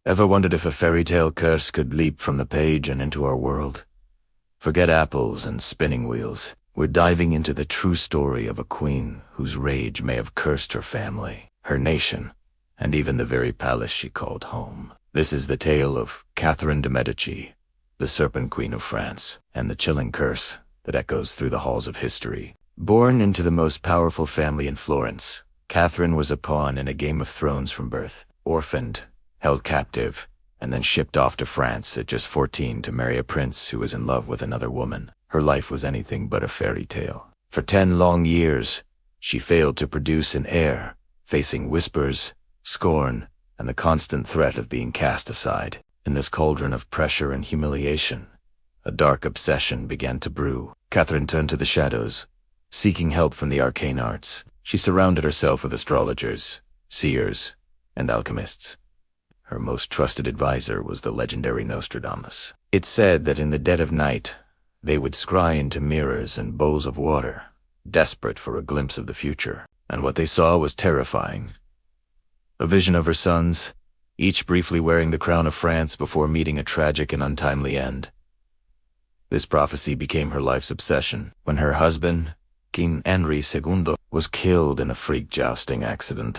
Ever wondered if a fairy tale curse could leap from the page and into our world? Forget apples and spinning wheels. We're diving into the true story of a queen whose rage may have cursed her family, her nation, and even the very palace she called home. This is the tale of Catherine de' Medici, the Serpent Queen of France, and the chilling curse that echoes through the halls of history. Born into the most powerful family in Florence, Catherine was a pawn in a Game of Thrones from birth, orphaned, held captive, and then shipped off to France at just 14 to marry a prince who was in love with another woman. Her life was anything but a fairy tale. For 10 long years, she failed to produce an heir, facing whispers, scorn, and the constant threat of being cast aside. In this cauldron of pressure and humiliation, a dark obsession began to brew. Catherine turned to the shadows, seeking help from the arcane arts. She surrounded herself with astrologers, seers, and alchemists. Her most trusted advisor was the legendary Nostradamus. It said that in the dead of night, they would scry into mirrors and bowls of water, desperate for a glimpse of the future. And what they saw was terrifying. A vision of her sons, each briefly wearing the crown of France before meeting a tragic and untimely end. This prophecy became her life's obsession. When her husband, King Henry II, was killed in a freak jousting accident,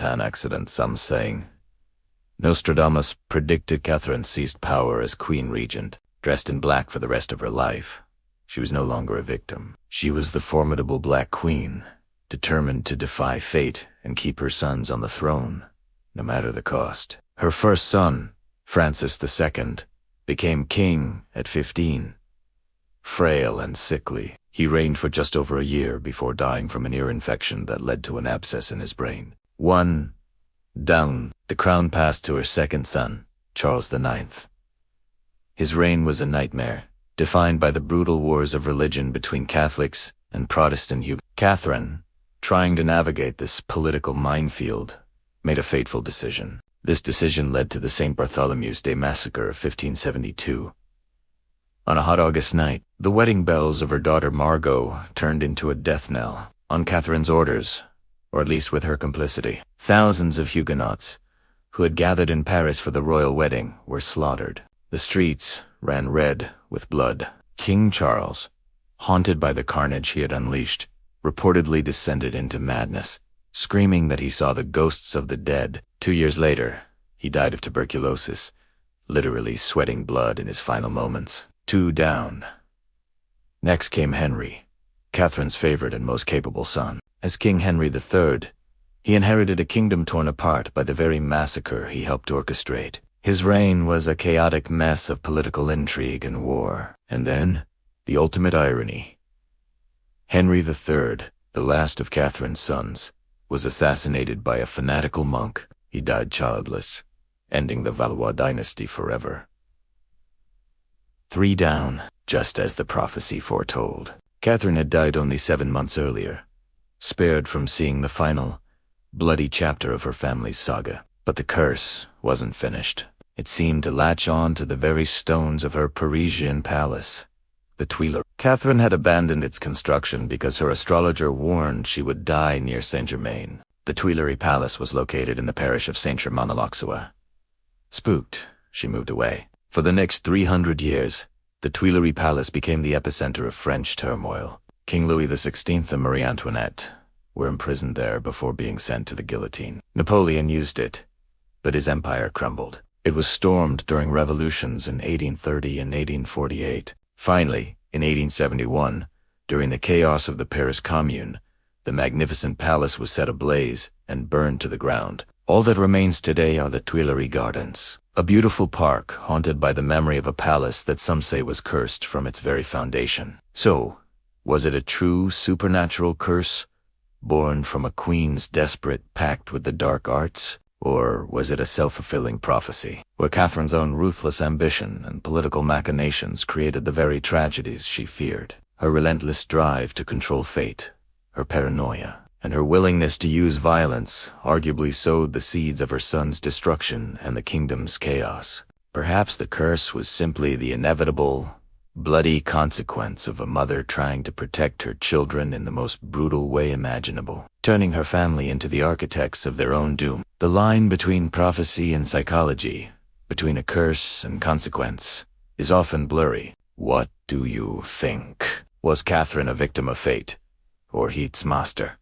some saying, Nostradamus predicted Catherine seized power as queen regent, dressed in black for the rest of her life. She was no longer a victim. She was the formidable Black Queen, determined to defy fate and keep her sons on the throne, no matter the cost. Her first son, Francis II, became king at 15. Frail and sickly, he reigned for just over a year before dying from an ear infection that led to an abscess in his brain. One down, the crown passed to her second son, Charles IX. His reign was a nightmare, defined by the brutal wars of religion between Catholics and Protestant Huguenots. Catherine, trying to navigate this political minefield, made a fateful decision. This decision led to the St. Bartholomew's Day massacre of 1572. On a hot August night, the wedding bells of her daughter Margot turned into a death knell. On Catherine's orders, or at least with her complicity, thousands of Huguenots, who had gathered in Paris for the royal wedding, were slaughtered. The streets ran red with blood. King Charles, haunted by the carnage he had unleashed, reportedly descended into madness, screaming that he saw the ghosts of the dead. 2 years later, he died of tuberculosis, literally sweating blood in his final moments. 2 down. Next came Henry, Catherine's favorite and most capable son. As King Henry III, he inherited a kingdom torn apart by the very massacre he helped orchestrate. His reign was a chaotic mess of political intrigue and war. And then, the ultimate irony. Henry III, the last of Catherine's sons, was assassinated by a fanatical monk. He died childless, ending the Valois dynasty forever. 3 down, just as the prophecy foretold. Catherine had died only 7 months earlier, spared from seeing the final, bloody chapter of her family's saga. But the curse wasn't finished. It seemed to latch on to the very stones of her Parisian palace, the Tuileries. Catherine had abandoned its construction because her astrologer warned she would die near Saint-Germain. The Tuileries Palace was located in the parish of Saint-Germain-l'Auxerrois. Spooked, she moved away. For the next 300 years, the Tuileries Palace became the epicenter of French turmoil. King Louis XVI and Marie Antoinette were imprisoned there before being sent to the guillotine. Napoleon used it, but his empire crumbled. It was stormed during revolutions in 1830 and 1848. Finally, in 1871, during the chaos of the Paris Commune, the magnificent palace was set ablaze and burned to the ground. All that remains today are the Tuileries Gardens, a beautiful park haunted by the memory of a palace that some say was cursed from its very foundation. So, was it a true supernatural curse, born from a queen's desperate pact with the dark arts? Or was it a self-fulfilling prophecy, where Catherine's own ruthless ambition and political machinations created the very tragedies she feared? Her relentless drive to control fate, her paranoia, and her willingness to use violence arguably sowed the seeds of her son's destruction and the kingdom's chaos. Perhaps the curse was simply the inevitable, bloody consequence of a mother trying to protect her children in the most brutal way imaginable, turning her family into the architects of their own doom. The line between prophecy and psychology between a curse and consequence is often blurry. What do you think? Was Catherine a victim of fate, or Heat's master?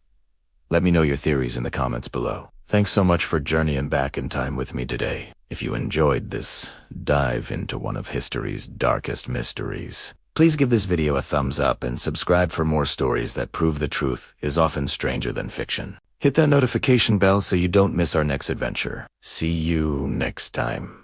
Let me know your theories in the comments below. Thanks so much for journeying back in time with me today. If you enjoyed this dive into one of history's darkest mysteries, please give this video a thumbs up and subscribe for more stories that prove the truth is often stranger than fiction. Hit that notification bell so you don't miss our next adventure. See you next time.